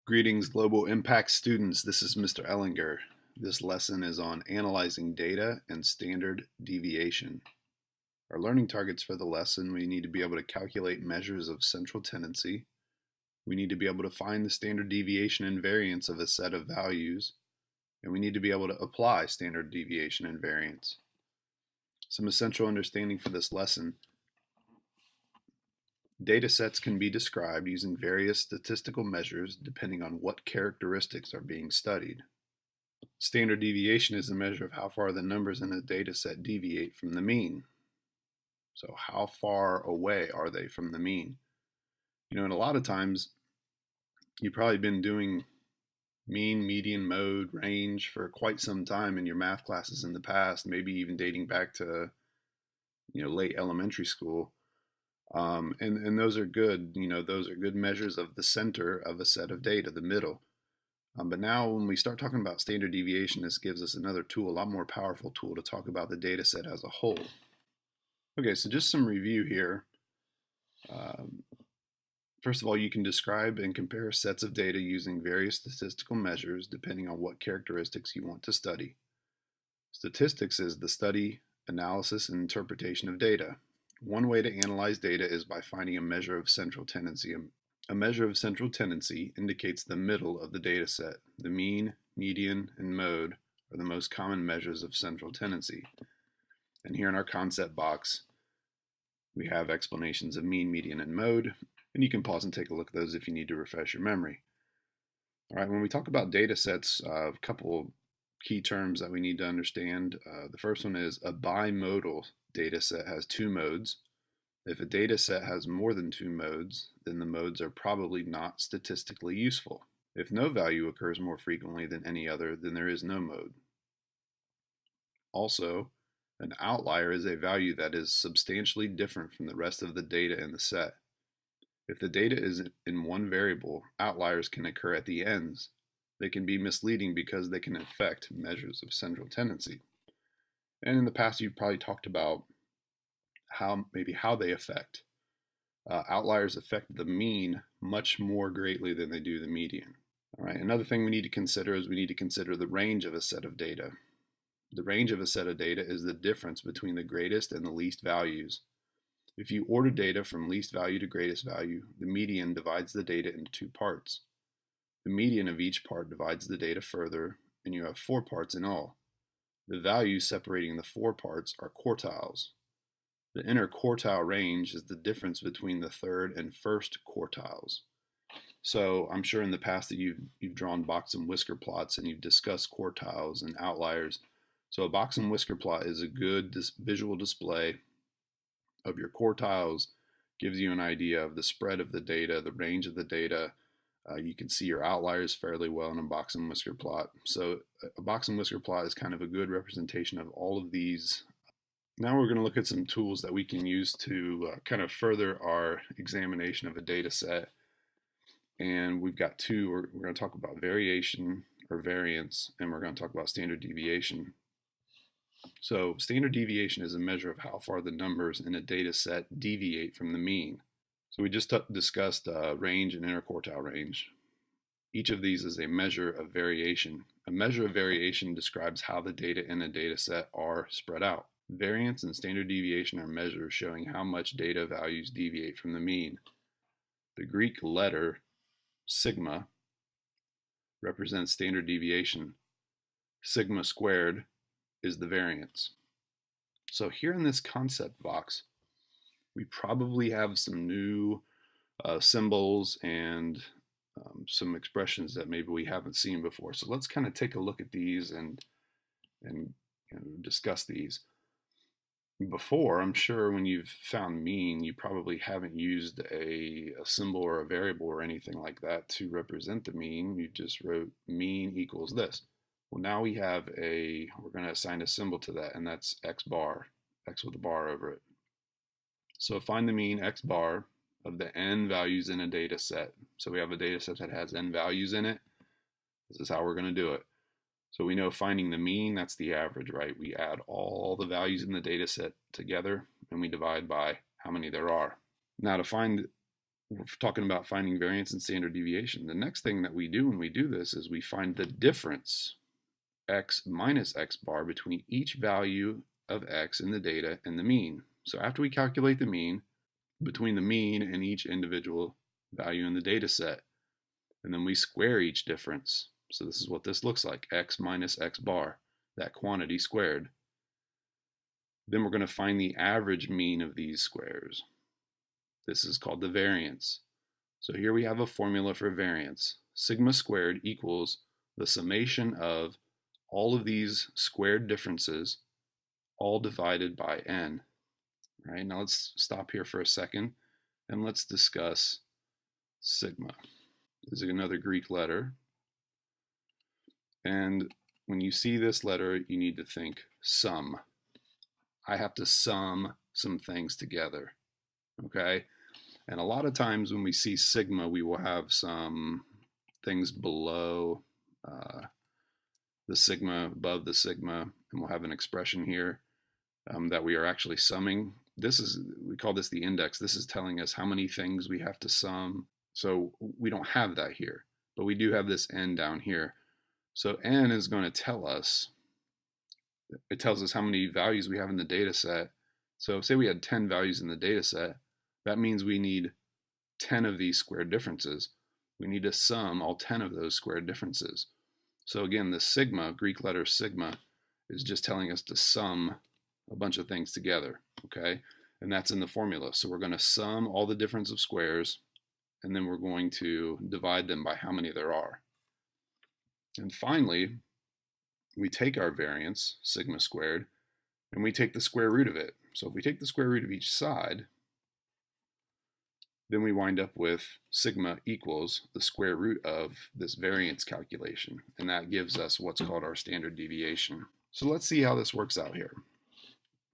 Greetings, Global Impact students. This is Mr. Ellinger. This lesson is on analyzing data and standard deviation. Our learning targets for the lesson: we need to be able to calculate measures of central tendency. We need to be able to find the standard deviation and variance of a set of values. And we need to be able to apply standard deviation and variance. Some essential understanding for this lesson. Data sets can be described using various statistical measures depending on what characteristics are being studied. Standard deviation is a measure of how far the numbers in a data set deviate from the mean. So how far away are they from the mean? And a lot of times you've probably been doing mean, median, mode, range for quite some time in your math classes in the past, maybe even dating back to late elementary school. And those are good. Those are good measures of the center of a set of data, the middle. But now when we start talking about standard deviation, this gives us another tool, a lot more powerful tool to talk about the data set as a whole. Okay, so just some review here. First of all, you can describe and compare sets of data using various statistical measures depending on what characteristics you want to study. Statistics is the study, analysis, and interpretation of data. One way to analyze data is by finding a measure of central tendency. A measure of central tendency indicates the middle of the data set. The mean, median, and mode are the most common measures of central tendency. And here in our concept box, we have explanations of mean, median, and mode, and you can pause and take a look at those if you need to refresh your memory. All right, when we talk about data sets, a couple key terms that we need to understand. The first one is a bimodal data set has two modes. If a data set has more than two modes, then the modes are probably not statistically useful. If no value occurs more frequently than any other, then there is no mode. Also, an outlier is a value that is substantially different from the rest of the data in the set. If the data is in one variable, outliers can occur at the ends. They can be misleading because they can affect measures of central tendency. And in the past, you've probably talked about how they affect. Outliers affect the mean much more greatly than they do the median. All right, another thing we need to consider is we need to consider the range of a set of data. The range of a set of data is the difference between the greatest and the least values. If you order data from least value to greatest value, the median divides the data into two parts. The median of each part divides the data further, and you have 4 parts in all. The values separating the 4 parts are quartiles. The interquartile range is the difference between the third and first quartiles. So I'm sure in the past that you've drawn box and whisker plots and you've discussed quartiles and outliers. So a box and whisker plot is a good visual display of your quartiles, gives you an idea of the spread of the data, the range of the data. You can see your outliers fairly well in a box and whisker plot. So a box and whisker plot is kind of a good representation of all of these. Now we're going to look at some tools that we can use to kind of further our examination of a data set. And we've got two. We're going to talk about variation or variance, and we're going to talk about standard deviation. So standard deviation is a measure of how far the numbers in a data set deviate from the mean. So we just discussed range and interquartile range. Each of these is a measure of variation. A measure of variation describes how the data in a data set are spread out. Variance and standard deviation are measures showing how much data values deviate from the mean. The Greek letter sigma represents standard deviation. Sigma squared is the variance. So here in this concept box, we probably have some new symbols and some expressions that maybe we haven't seen before. So let's kind of take a look at these and discuss these. Before, I'm sure when you've found mean, you probably haven't used a symbol or a variable or anything like that to represent the mean. You just wrote mean equals this. Well, now we're going to assign a symbol to that, and that's x bar, x with a bar over it. So find the mean x bar of the n values in a data set. So we have a data set that has n values in it. This is how we're going to do it. So we know finding the mean, that's the average, right? We add all the values in the data set together and we divide by how many there are. Now to find we're talking about finding variance and standard deviation. The next thing that we do when we do this is we find the difference, x minus x bar, between each value of x in the data and the mean. So after we calculate the mean, between the mean and each individual value in the data set, and then we square each difference. So this is what this looks like, x minus x bar, that quantity squared. Then we're going to find the average mean of these squares. This is called the variance. So here we have a formula for variance. Sigma squared equals the summation of all of these squared differences, all divided by n. All right, now let's stop here for a second and let's discuss sigma. This is another Greek letter. And when you see this letter, you need to think sum. I have to sum some things together, okay? And a lot of times when we see sigma, we will have some things below the sigma, above the sigma, and we'll have an expression here that we are actually summing. We call this the index. This is telling us how many things we have to sum. So we don't have that here, but we do have this n down here. So n is going to tell us, it tells us how many values we have in the data set. So say we had 10 values in the data set, that means we need 10 of these squared differences. We need to sum all 10 of those squared differences. So again, the sigma, Greek letter sigma, is just telling us to sum a bunch of things together, okay? And that's in the formula. So we're going to sum all the difference of squares, and then we're going to divide them by how many there are. And finally, we take our variance, sigma squared, and we take the square root of it. So if we take the square root of each side, then we wind up with sigma equals the square root of this variance calculation, and that gives us what's called our standard deviation. So let's see how this works out here.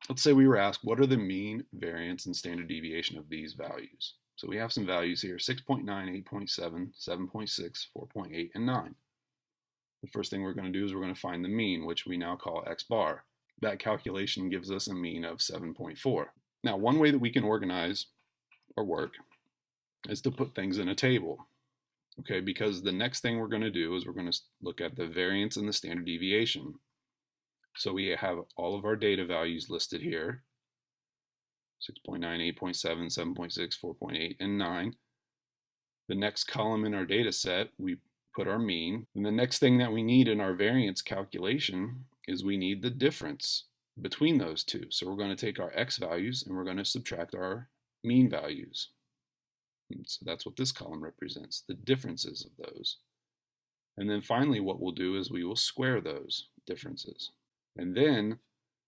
Let's say we were asked, what are the mean, variance, and standard deviation of these values? So we have some values here, 6.9, 8.7, 7.6, 4.8, and 9. The first thing we're going to do is we're going to find the mean, which we now call x bar. That calculation gives us a mean of 7.4. Now, one way that we can organize our work is to put things in a table, okay? Because the next thing we're going to do is we're going to look at the variance and the standard deviation. So we have all of our data values listed here, 6.9, 8.7, 7.6, 4.8, and 9. The next column in our data set, we put our mean. And the next thing that we need in our variance calculation is we need the difference between those two. So we're going to take our x values and we're going to subtract our mean values. And so that's what this column represents, the differences of those. And then finally what we'll do is we will square those differences. And then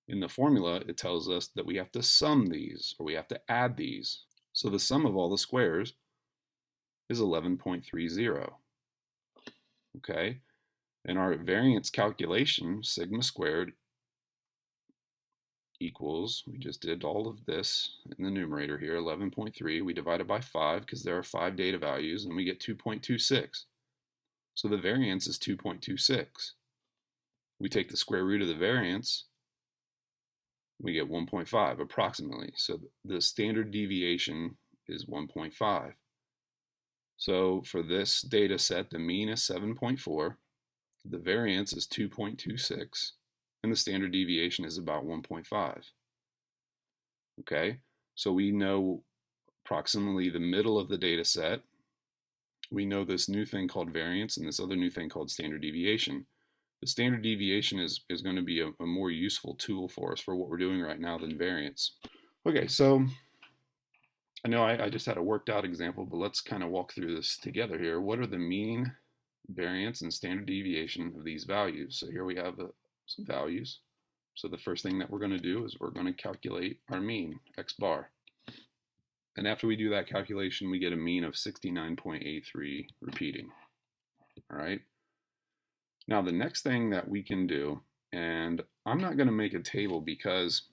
in the formula, it tells us that we have to sum these, or we have to add these. So the sum of all the squares is 11.30. Okay, and our variance calculation, sigma squared, equals, we just did all of this in the numerator here, 11.3. We divide it by 5 because there are 5 data values, and we get 2.26. So the variance is 2.26. We take the square root of the variance, we get 1.5 approximately. So the standard deviation is 1.5. So for this data set, the mean is 7.4, the variance is 2.26, and the standard deviation is about 1.5. Okay, so we know approximately the middle of the data set. We know this new thing called variance and this other new thing called standard deviation. The standard deviation is going to be a more useful tool for us for what we're doing right now than variance. Okay, so I know I just had a worked out example, but let's kind of walk through this together here. What are the mean, variance, and standard deviation of these values? So here we have some values. So the first thing that we're going to do is we're going to calculate our mean, x bar. And after we do that calculation, we get a mean of 69.83 repeating. All right. Now the next thing that we can do, and I'm not going to make a table because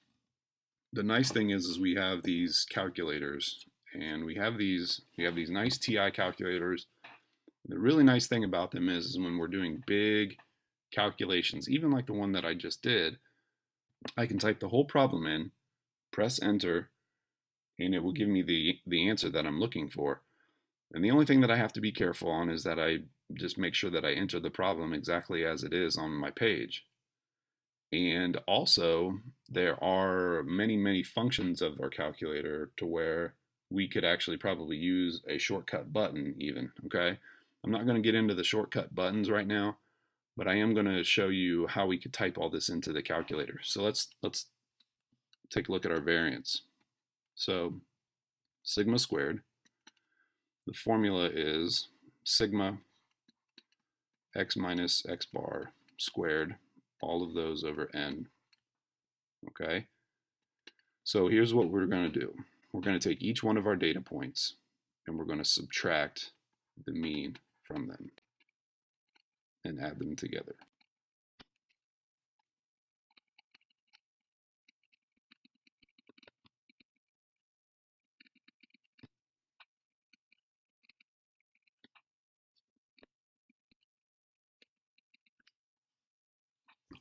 the nice thing is we have these calculators, and we have these nice TI calculators. The really nice thing about them is when we're doing big calculations, even like the one that I just did, I can type the whole problem in, press enter, and it will give me the answer that I'm looking for. And the only thing that I have to be careful on is that I just make sure that I enter the problem exactly as it is on my page. And also, there are many, many functions of our calculator to where we could actually probably use a shortcut button even, okay? I'm not going to get into the shortcut buttons right now, but I am going to show you how we could type all this into the calculator. So let's take a look at our variance. So sigma squared, the formula is sigma x minus x bar squared, all of those over n, okay? So here's what we're going to do. We're going to take each one of our data points and we're going to subtract the mean from them and add them together.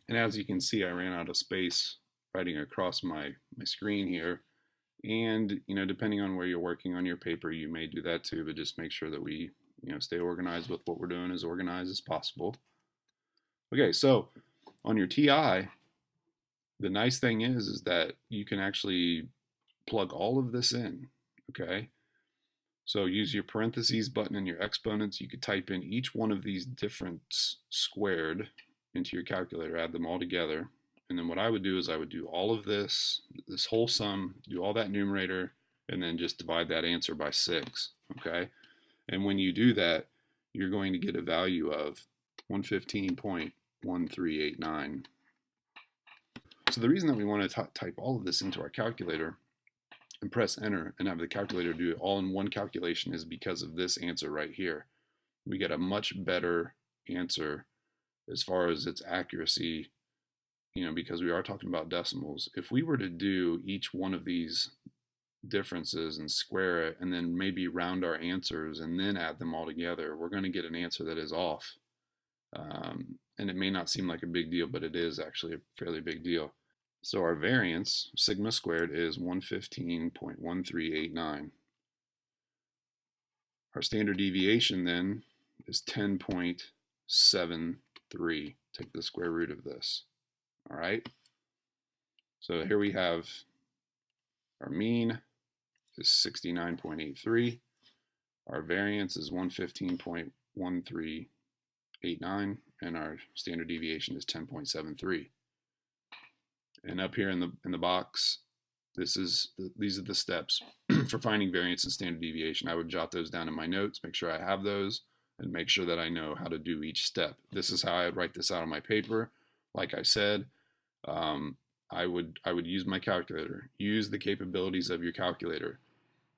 And as you can see, I ran out of space writing across my screen here. And, depending on where you're working on your paper, you may do that too, but just make sure that we, stay organized with what we're doing, as organized as possible. Okay, so on your TI, the nice thing is that you can actually plug all of this in, okay? So use your parentheses button and your exponents. You could type in each one of these different squared into your calculator, add them all together. And then what I would do is I would do all of this whole sum, do all that numerator, and then just divide that answer by 6, okay? And when you do that, you're going to get a value of 115.1389. So the reason that we want to type all of this into our calculator and press enter and have the calculator do it all in one calculation is because of this answer right here. We get a much better answer as far as its accuracy, because we are talking about decimals. If we were to do each one of these differences and square it and then maybe round our answers and then add them all together, we're going to get an answer that is off. And it may not seem like a big deal, but it is actually a fairly big deal. So our variance, sigma squared, is 115.1389. Our standard deviation then is 10.73. Take the square root of this. All right. So here we have our mean is 69.83. Our variance is 115.1389, and our standard deviation is 10.73. And up here in the box, these are the steps for finding variance and standard deviation. I would jot those down in my notes, make sure I have those, and make sure that I know how to do each step. This is how I would write this out on my paper. Like I said, I would use my calculator. Use the capabilities of your calculator.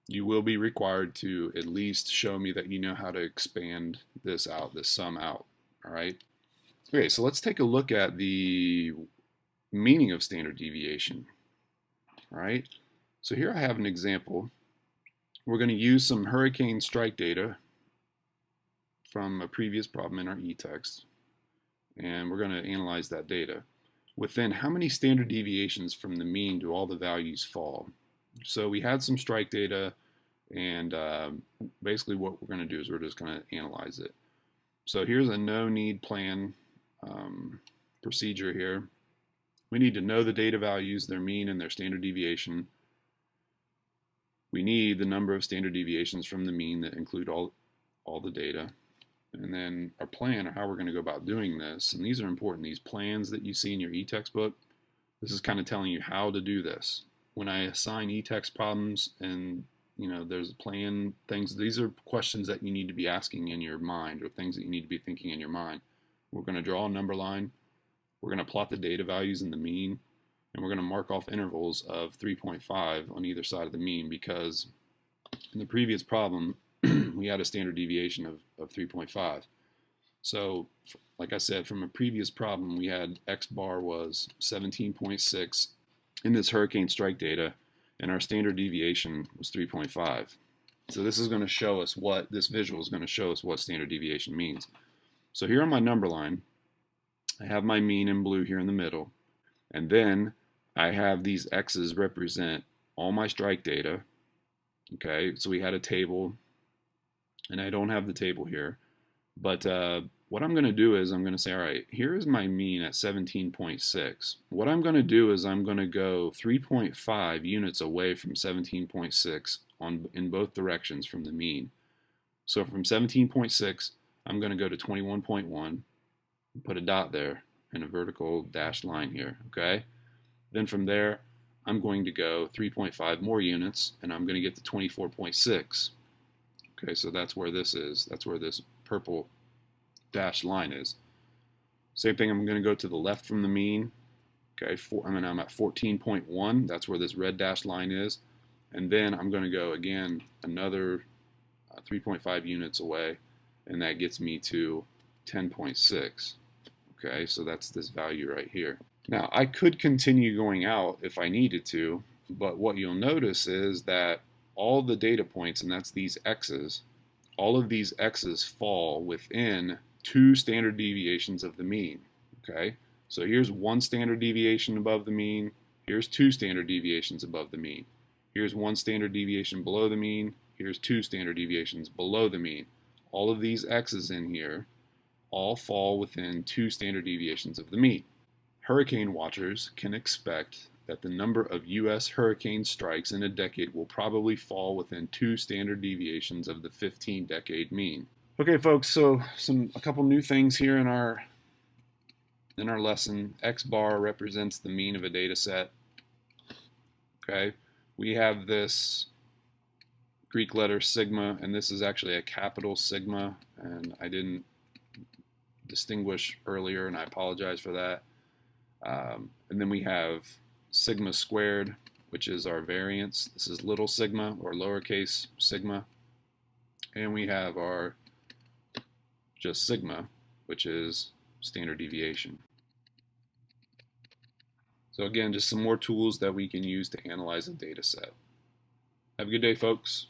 You will be required to at least show me that you know how to expand this out, this sum out. All right. Okay, so let's take a look at the meaning of standard deviation. All right. So here I have an example. We're going to use some hurricane strike data from a previous problem in our e-text, and we're going to analyze that data. Within how many standard deviations from the mean do all the values fall? So we had some strike data, and basically what we're going to do is we're just going to analyze it. So here's a no-need plan procedure here. We need to know the data values, their mean and their standard deviation. We need the number of standard deviations from the mean that include all the data. And then our plan, or how we're going to go about doing this. And these are important. These plans that you see in your e-textbook, this is kind of telling you how to do this. When I assign e-text problems and there's a plan, these are questions that you need to be asking in your mind, or things that you need to be thinking in your mind. We're going to draw a number line. We're going to plot the data values in the mean, and we're going to mark off intervals of 3.5 on either side of the mean, because in the previous problem, we had a standard deviation of 3.5. So, like I said, from a previous problem, we had X bar was 17.6 in this hurricane strike data, and our standard deviation was 3.5. So this is going to show us this visual is going to show us what standard deviation means. So here on my number line, I have my mean in blue here in the middle, and then I have these X's represent all my strike data. Okay, so we had a table and I don't have the table here. But what I'm going to do is I'm going to say, all right, here is my mean at 17.6. What I'm going to do is I'm going to go 3.5 units away from 17.6 in both directions from the mean. So from 17.6, I'm going to go to 21.1, put a dot there and a vertical dashed line here, okay? Then from there, I'm going to go 3.5 more units, and I'm going to get to 24.6. Okay, so that's where this is. That's where this purple dashed line is. Same thing, I'm going to go to the left from the mean. Okay, I'm at 14.1. That's where this red dashed line is. And then I'm going to go again another 3.5 units away, and that gets me to 10.6. Okay, so that's this value right here. Now, I could continue going out if I needed to, but what you'll notice is that all the data points, and that's these x's, all of these x's fall within 2 standard deviations of the mean. Okay, so here's 1 standard deviation above the mean, here's 2 standard deviations above the mean, here's 1 standard deviation below the mean, here's 2 standard deviations below the mean. All of these x's in here all fall within 2 standard deviations of the mean. Hurricane watchers can expect that the number of U.S. hurricane strikes in a decade will probably fall within 2 standard deviations of the 15-decade mean. Okay, folks, so a couple new things here in our lesson. X bar represents the mean of a data set. Okay, we have this Greek letter sigma, and this is actually a capital sigma, and I didn't distinguish earlier, and I apologize for that. And then we have sigma squared, which is our variance. This is little sigma or lowercase sigma. And we have our just sigma, which is standard deviation. So again, just some more tools that we can use to analyze a data set. Have a good day, folks.